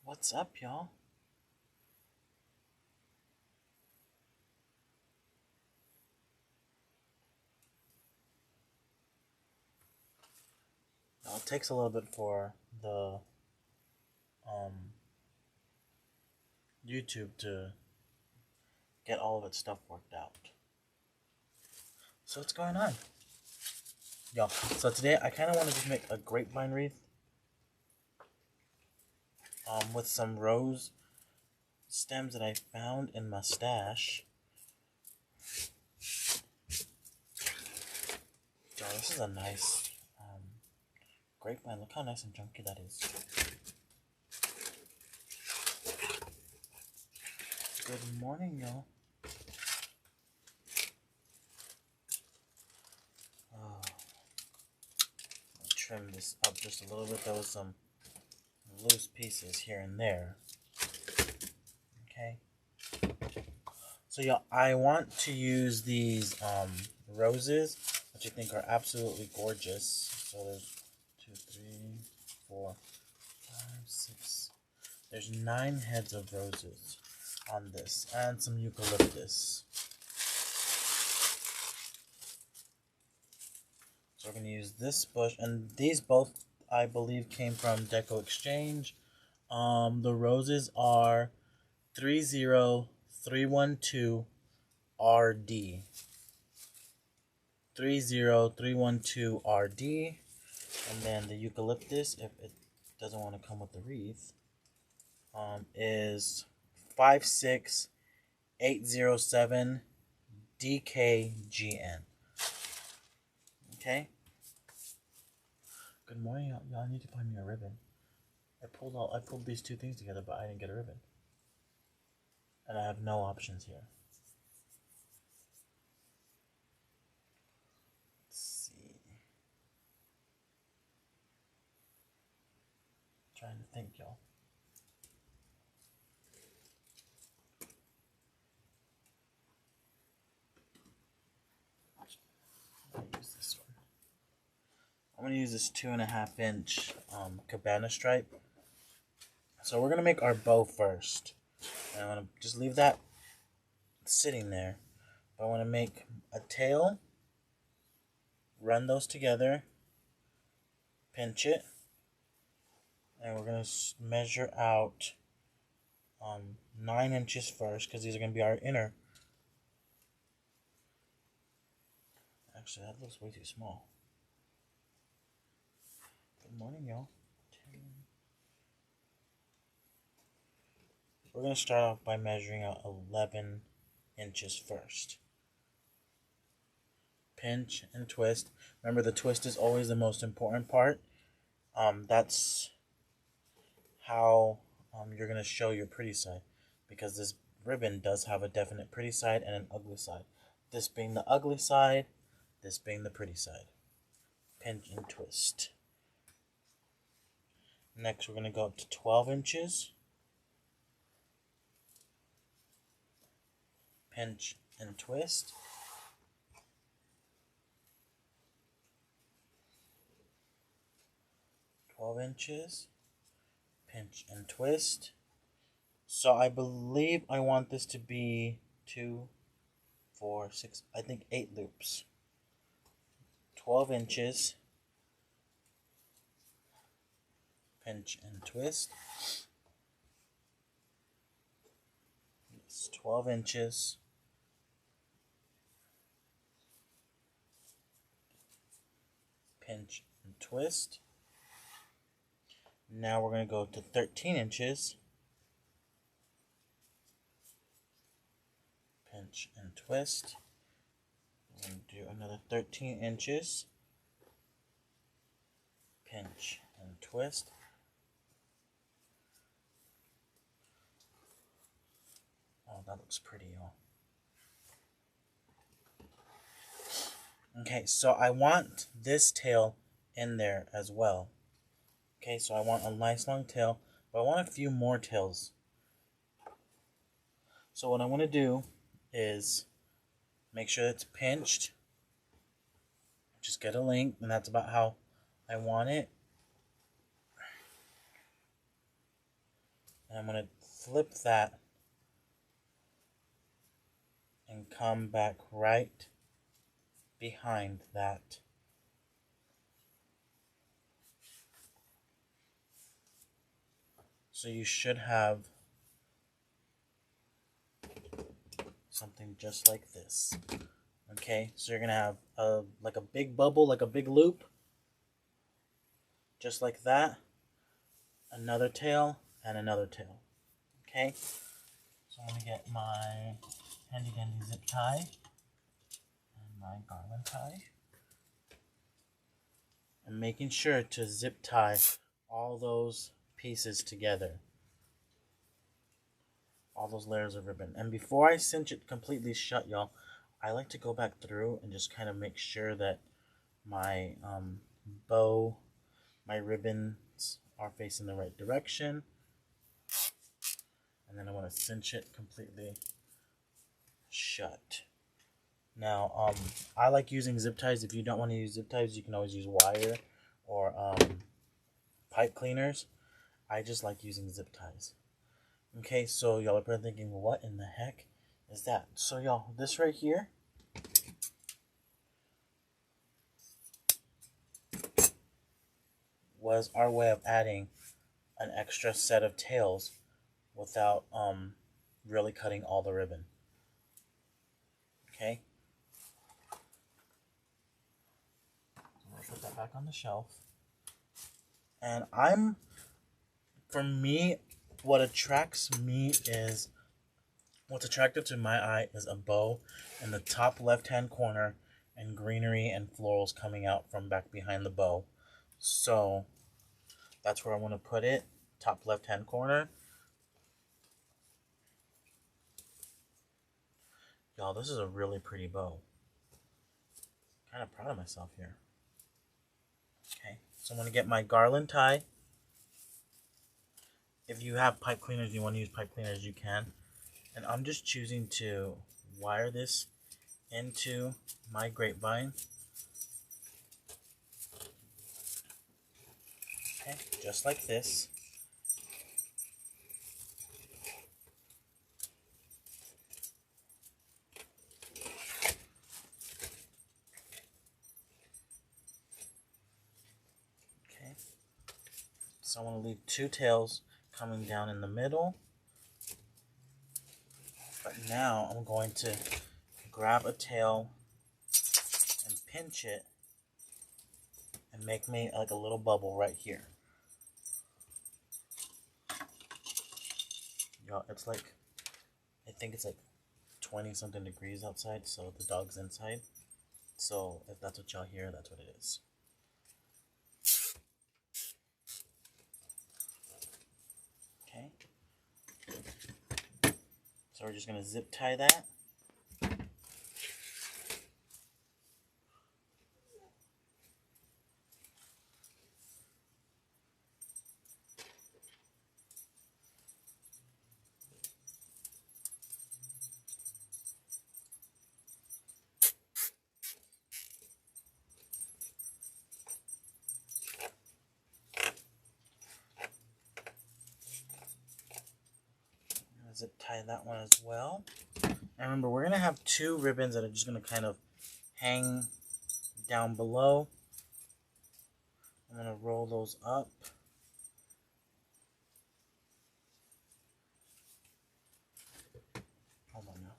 What's up, y'all? Now, it takes a little bit for the YouTube to get all of its stuff worked out. So what's going on? Y'all, so today I kind of wanted to make a grapevine wreath with some rose stems that I found in my stash. Yo, this is a nice grapevine. Look how nice and chunky that is. Good morning, y'all. I'll trim this up just a little bit. There was some loose pieces here and there. Okay. So y'all, I want to use these roses, which I think are absolutely gorgeous. So there's 2, 3, 4, 5, 6. There's 9 heads of roses on this, and some eucalyptus. So we're going to use this bush, and these both, I believe, came from DecoExchange. The roses are 30312 RD. 30312 RD. And then the eucalyptus, if it doesn't want to come with the wreath, is 56807 DKGN. Okay. Good morning, y'all. I need to find me a ribbon. I pulled these two things together, but I didn't get a ribbon, and I have no options here. Let's see. Trying to think, y'all. Use this one. I'm going to use this 2.5 inch cabana stripe. So we're going to make our bow first. And I'm going to just leave that sitting there. But I want to make a tail, run those together, pinch it, and we're going to measure out 9 inches first, because these are going to be our inner. Actually, that looks way too small. Good morning, y'all. We're going to start off by measuring out 11 inches first. Pinch and twist. Remember, the twist is always the most important part. That's how you're going to show your pretty side, because this ribbon does have a definite pretty side and an ugly side. This being the ugly side, this being the pretty side. Pinch and twist. Next, we're going to go up to 12 inches. Pinch and twist. Inches, pinch and twist. So I believe I want this to be 2, 4, 6, I think 8 loops. 12 inches, pinch and twist. It's 12 inches. Pinch and twist. Now we're going to go to 13 inches. Pinch and twist. We're going to do another 13 inches. Pinch and twist. Oh, that looks pretty, y'all. Okay, so I want this tail in there as well. Okay, so I want a nice long tail, but I want a few more tails. So what I want to do is make sure it's pinched. Just get a length, and that's about how I want it. And I'm going to flip that and come back right behind that. So you should have something just like this. Okay, so you're going to have like a big bubble, like a big loop, just like that. Another tail and another tail. Okay, so I'm going to get my handy dandy zip tie and my garland tie. And making sure to zip tie all those pieces together. All those layers of ribbon. And before I cinch it completely shut, y'all, I like to go back through and just kind of make sure that my bow, my ribbons are facing the right direction. And then I want to cinch it completely shut. Now, I like using zip ties. If you don't want to use zip ties, you can always use wire or pipe cleaners. I just like using zip ties. Okay, so y'all are probably thinking, what in the heck is that? So y'all, this right here was our way of adding an extra set of tails without really cutting all the ribbon. Okay, so I'm gonna put that back on the shelf. And for me, what's attractive to my eye is a bow in the top left-hand corner and greenery and florals coming out from back behind the bow. So that's where I want to put it, top left-hand corner. Y'all, this is a really pretty bow. Kind of proud of myself here. Okay, so I'm going to get my garland tie. If you have pipe cleaners, you want to use pipe cleaners, you can. And I'm just choosing to wire this into my grapevine. Okay, just like this. Okay, so I want to leave two tails coming down in the middle. But now I'm going to grab a tail and pinch it and make me like a little bubble right here. Y'all, it's like, I think it's like 20 something degrees outside, so the dog's inside. So if that's what y'all hear, that's what it is. Okay. So we're just gonna zip tie that. Zip tie that one as well. And remember, we're going to have two ribbons that are just going to kind of hang down below. I'm going to roll those up. Hold on now.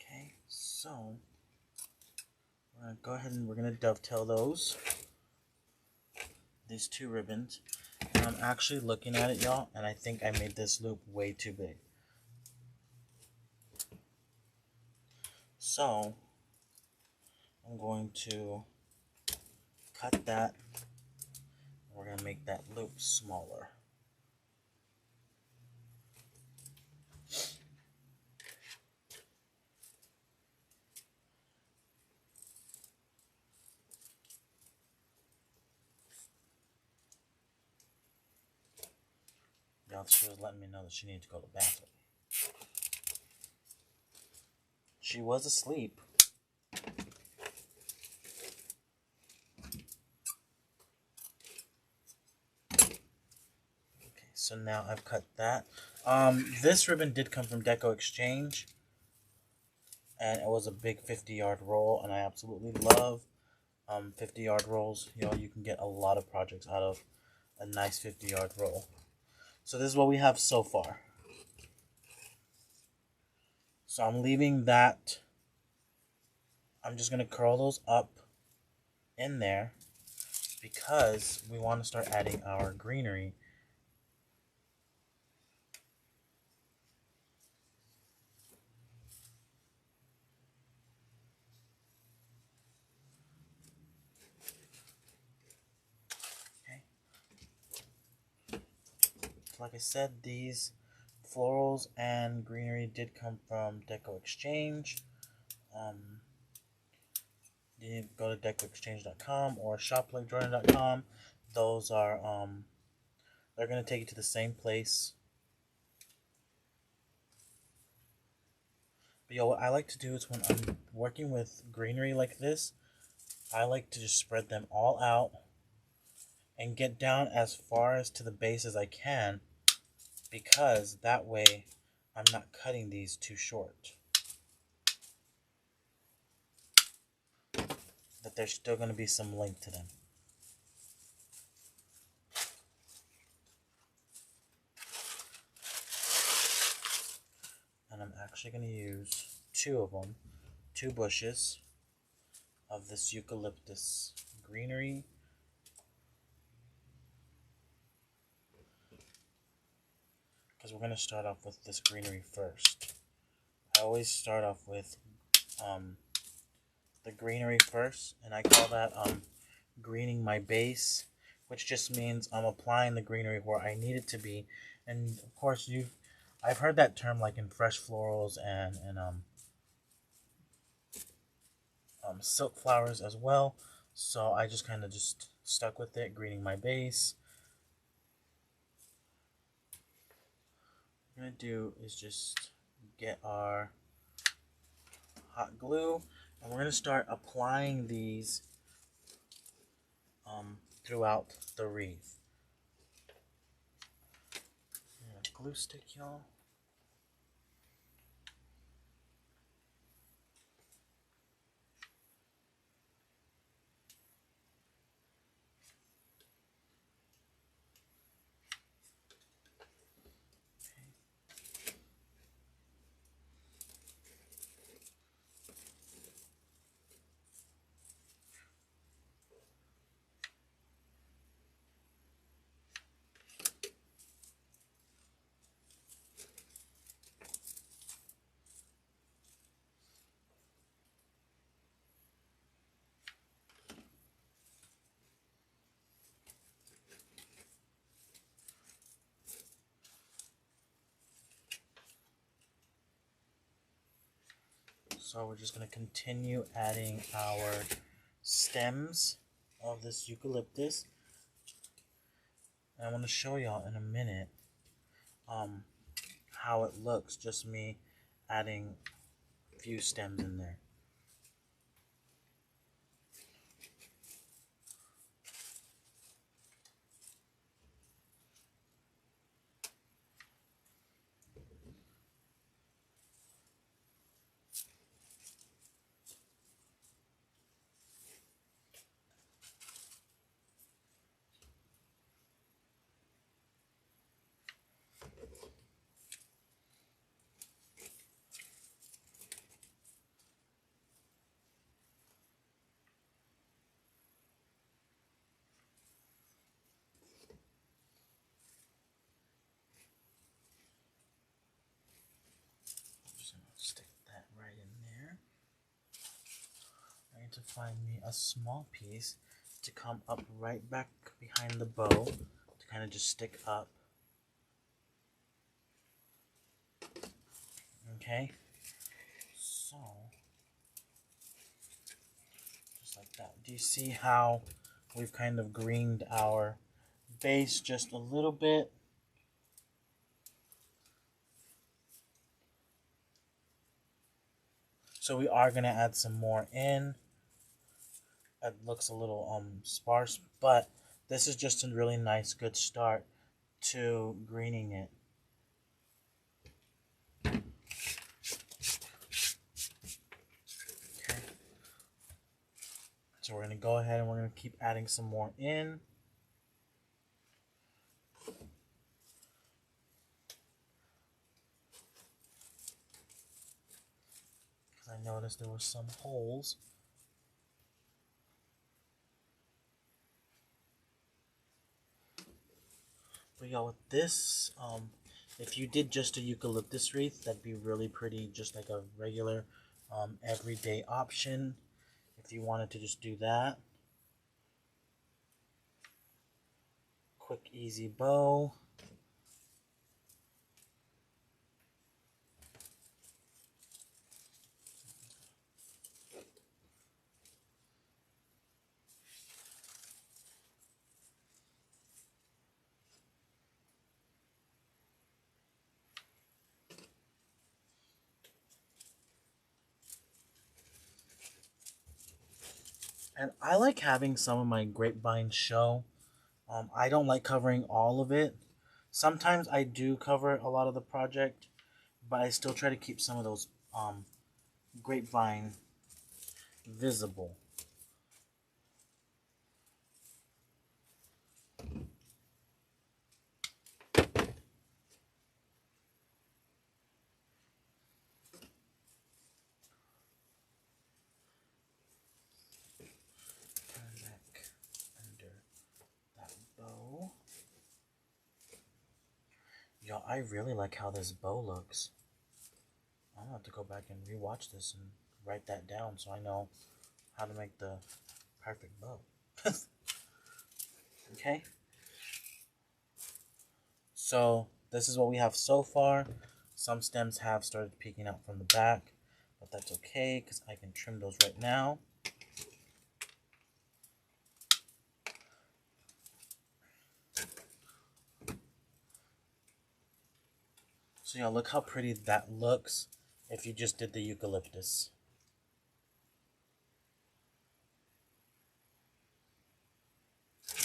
Okay, so we're going to go ahead and we're going to dovetail these two ribbons. And I'm actually looking at it, y'all, and I think I made this loop way too big. So I'm going to cut that. We're going to make that loop smaller. else, she was letting me know that she needed to go to the bathroom. She was asleep. Okay, so now I've cut that. This ribbon did come from DecoExchange, and it was a big 50-yard roll, and I absolutely love 50-yard rolls. You know, you can get a lot of projects out of a nice 50-yard roll. So this is what we have so far. So I'm leaving that. I'm just going to curl those up in there because we want to start adding our greenery. Okay. Like I said, these florals and greenery did come from DecoExchange. You need to go to DecoExchange.com or shop.jordan.com. Those are they're gonna take you to the same place. But yo, what I like to do is when I'm working with greenery like this, I like to just spread them all out and get down as far as to the base as I can, because that way I'm not cutting these too short. That there's still going to be some length to them. And I'm actually going to use two of them, 2 bushes of this eucalyptus greenery. Because we're going to start off with this greenery first. I always start off with the greenery first, and I call that greening my base, which just means I'm applying the greenery where I need it to be. And of course, I've heard that term like in fresh florals and silk flowers as well. So I just kind of just stuck with it, greening my base. What I'm gonna do is just get our hot glue, and we're gonna start applying these throughout the wreath. Glue stick, y'all. So we're just going to continue adding our stems of this eucalyptus. And I want to show y'all in a minute how it looks, just me adding a few stems in there. Stick that right in there. I need to find me a small piece to come up right back behind the bow to kind of just stick up. Okay, so just like that. Do you see how we've kind of greened our base just a little bit? So we are going to add some more in. It looks a little sparse, but this is just a really nice good start to greening it. Okay. So we're going to go ahead and we're going to keep adding some more in. Because I noticed there were some holes. But yeah, with this, if you did just a eucalyptus wreath, that'd be really pretty, just like a regular everyday option. If you wanted to just do that. Quick, easy bow. And I like having some of my grapevine show. I don't like covering all of it. Sometimes I do cover a lot of the project, but I still try to keep some of those grapevine visible. Back under that bow. Yo, I really like how this bow looks. I'm gonna have to go back and rewatch this and write that down so I know how to make the perfect bow. Okay. So this is what we have so far. Some stems have started peeking out from the back, but that's okay because I can trim those right now. So yeah, look how pretty that looks if you just did the eucalyptus.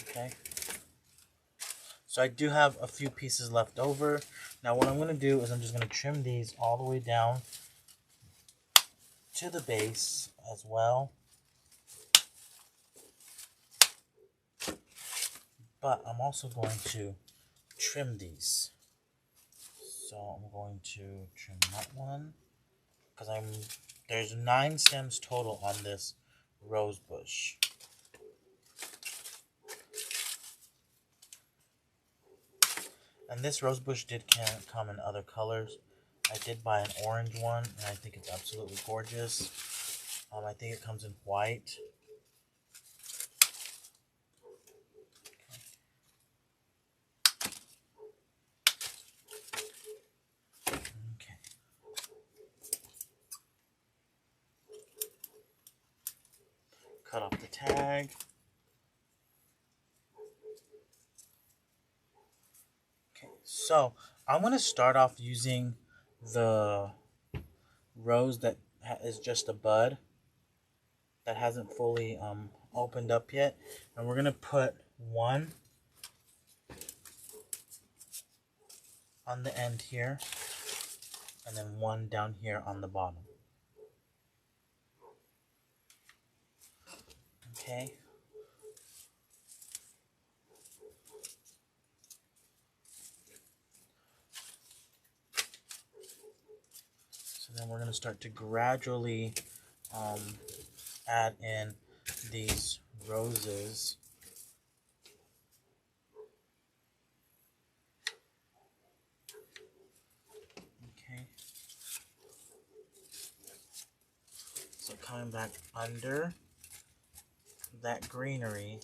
Okay. So I do have a few pieces left over. Now what I'm going to do is I'm just going to trim these all the way down to the base as well. But I'm also going to trim these. So I'm going to trim that one because there's 9 stems total on this rose bush. And this rose bush did come in other colors. I did buy an orange one, and I think it's absolutely gorgeous. I think it comes in white. Okay. Cut off the tag. Okay, so I'm going to start off using the rose that is just a bud that hasn't fully opened up yet, and we're going to put one on the end here and then one down here on the bottom. Okay. So then we're going to start to gradually add in these roses. Okay. So coming back under that greenery.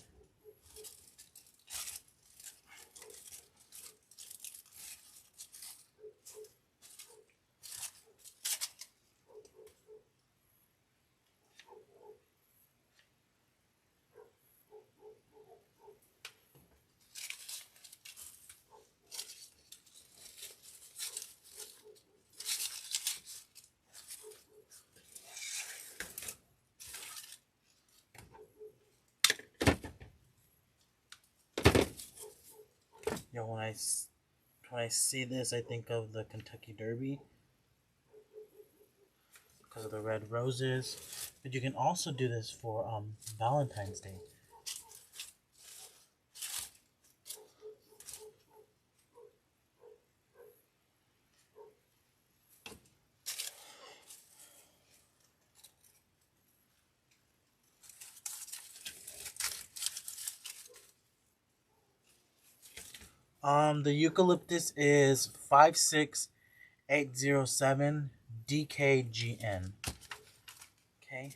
You know, when I see this, I think of the Kentucky Derby because of the red roses. But you can also do this for Valentine's Day. The eucalyptus is 56807 DKGN. Okay.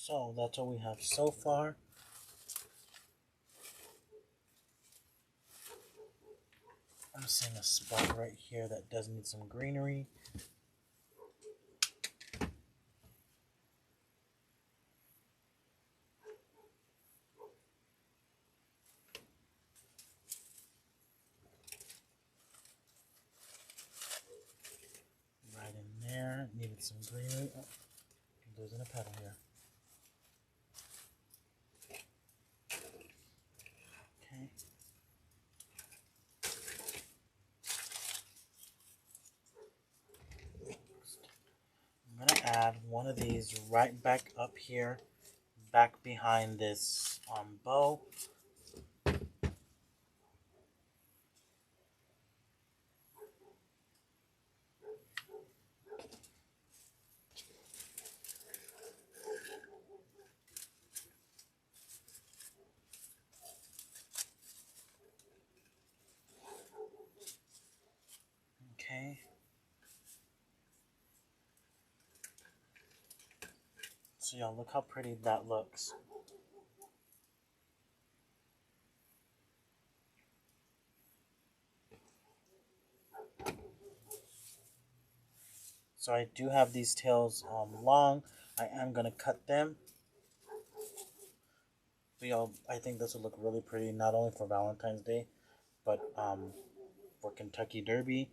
So that's what we have so far. I'm seeing a spot right here that does need some greenery. Right in there, needed some greenery. Oh, I'm losing a petal here. Okay. I'm gonna add one of these right back up here, back behind this bow. Okay. So y'all, look how pretty that looks. So I do have these tails long. I am gonna cut them. But y'all, I think this will look really pretty, not only for Valentine's Day, but for Kentucky Derby.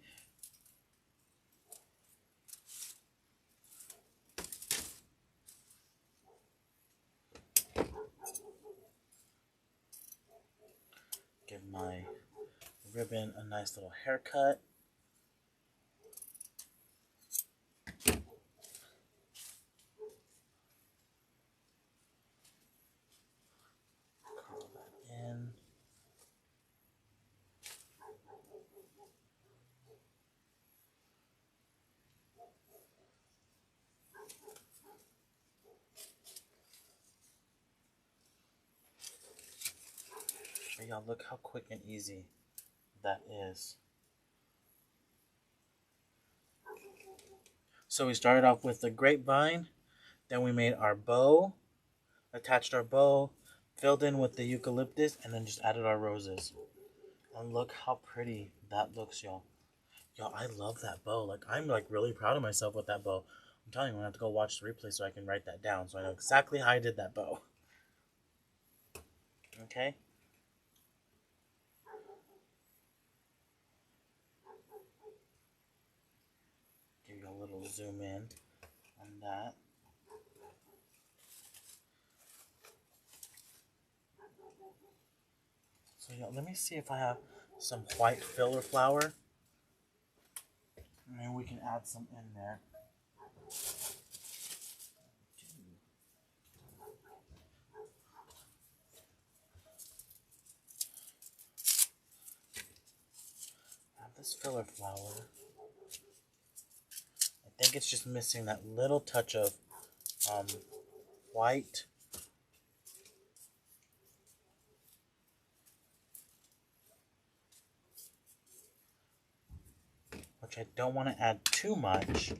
Give my ribbon a nice little haircut. Curl that in. But y'all, look how quick and easy that is. So we started off with the grapevine, then we made our bow, attached our bow, filled in with the eucalyptus, and then just added our roses. And look how pretty that looks, y'all. Y'all, I love that bow. Like, I'm like really proud of myself with that bow. I'm telling you, I'm gonna have to go watch the replay so I can write that down, so I know exactly how I did that bow. Okay. Give you a little zoom in on that. So yeah, let me see if I have some white filler flower. Maybe we can add some in there. Add this filler flower. I think it's just missing that little touch of white. Which I don't want to add too much.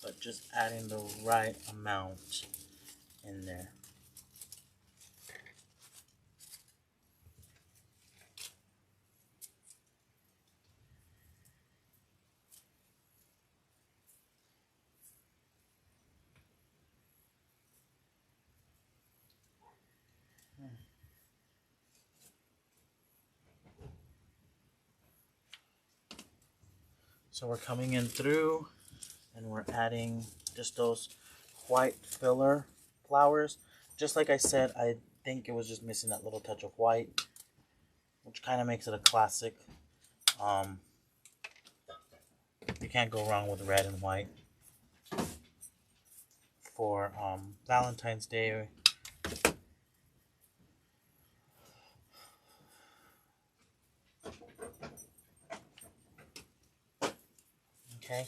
but just adding the right amount in there. So we're coming in through and we're adding just those white filler flowers. Just like I said, I think it was just missing that little touch of white, which kind of makes it a classic. You can't go wrong with red and white for Valentine's Day. Okay,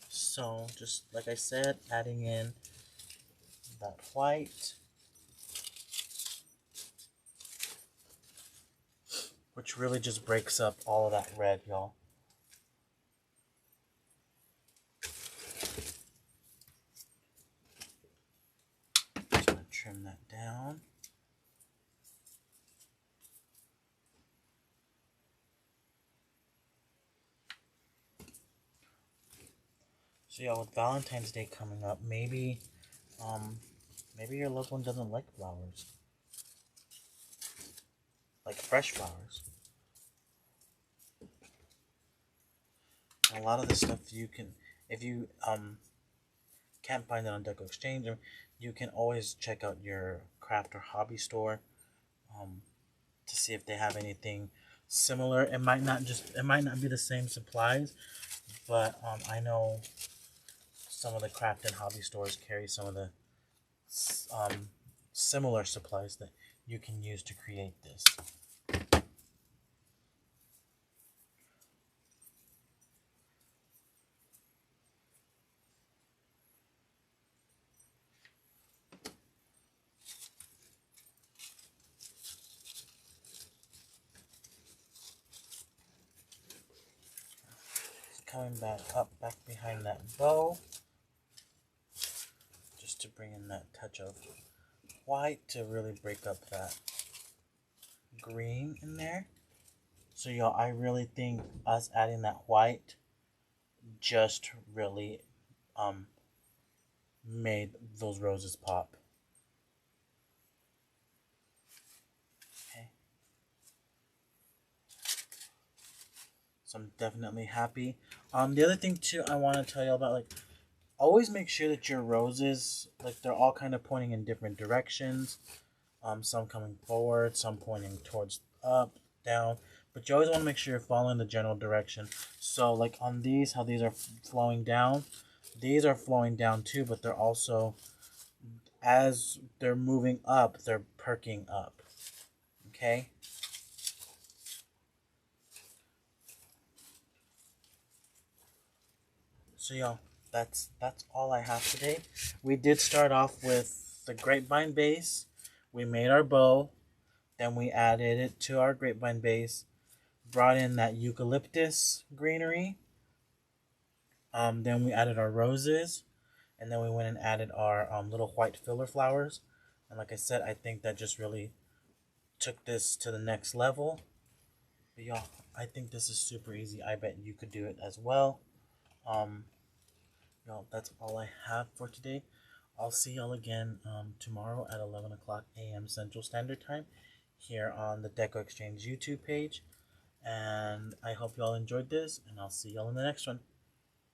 so just like I said, adding in that white, which really just breaks up all of that red, y'all. Just gonna trim that down. So yeah, with Valentine's Day coming up, maybe your loved one doesn't like flowers, like fresh flowers. A lot of the stuff you can, if you can't find it on DecoExchange, you can always check out your craft or hobby store to see if they have anything similar. It might not be the same supplies, but I know some of the craft and hobby stores carry some of the similar supplies that you can use to create this. Coming back up, back behind that bow, just to bring in that touch of white to really break up that green in there. So y'all, I really think us adding that white just really made those roses pop. Okay. So I'm definitely happy. The other thing too I want to tell you about, like, always make sure that your roses, like, they're all kind of pointing in different directions. Some coming forward, some pointing towards up, down. But you always want to make sure you're following the general direction. So, like on these, how these are flowing down, these are flowing down too, but they're also, as they're moving up, they're perking up. Okay? So y'all, that's all I have today. We did start off with the grapevine base. We made our bow. Then we added it to our grapevine base. Brought in that eucalyptus greenery. Then we added our roses. And then we went and added our little white filler flowers. And like I said, I think that just really took this to the next level. But y'all, I think this is super easy. I bet you could do it as well. Y'all, that's all I have for today. I'll see y'all again tomorrow at 11 o'clock a.m. Central Standard Time here on the DecoExchange YouTube page. And I hope y'all enjoyed this, and I'll see y'all in the next one.